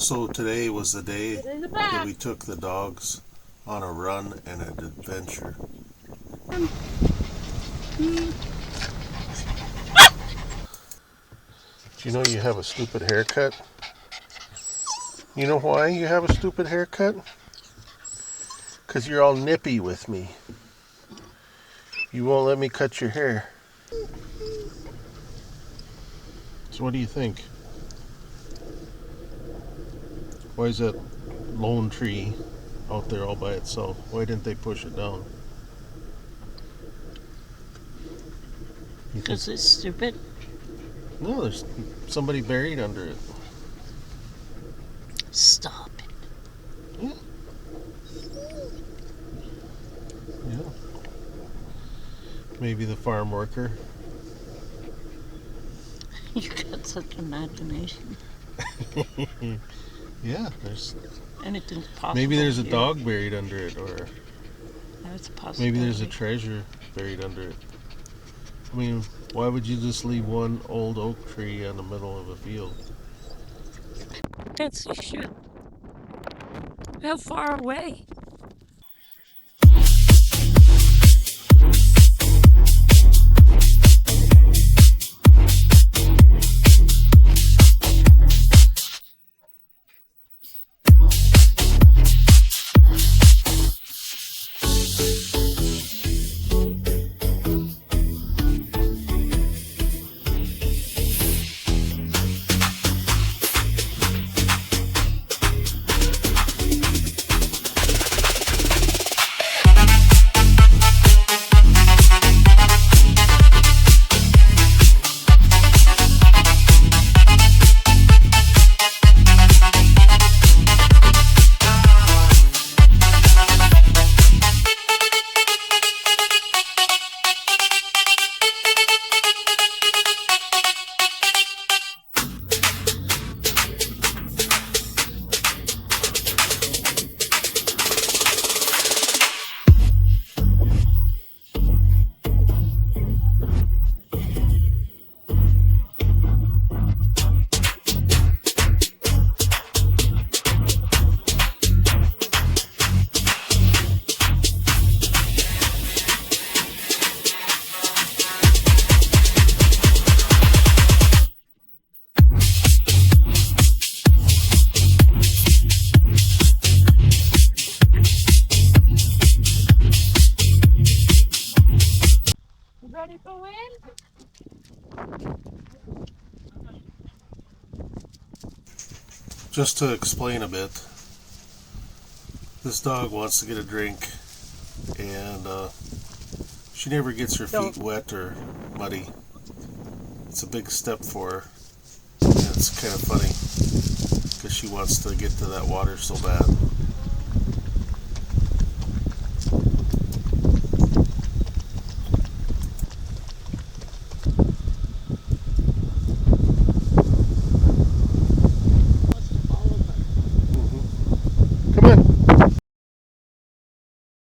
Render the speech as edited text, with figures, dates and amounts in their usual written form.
So today was the day that we took the dogs on a run and an adventure. Do you know you have a stupid haircut? You know why you have a stupid haircut? Because you're all nippy with me. You won't let me cut your hair. So what do you think? Why is that lone tree out there all by itself? Why didn't they push it down? Because it's stupid? No, there's somebody buried under it. Stop it. Yeah. Yeah. Maybe the farm worker. You got such imagination. Yeah, there's Anything's possible. maybe there's a here. dog buried under it, or That's possible. maybe there's a treasure buried under it. I mean, why would you just leave one old oak tree in the middle of a field? That's the shit. How far away? Ready for wind? Just to explain a bit, this dog wants to get a drink, and she never gets her feet wet or muddy. It's a big step for her, and it's kind of funny because she wants to get to that water so bad.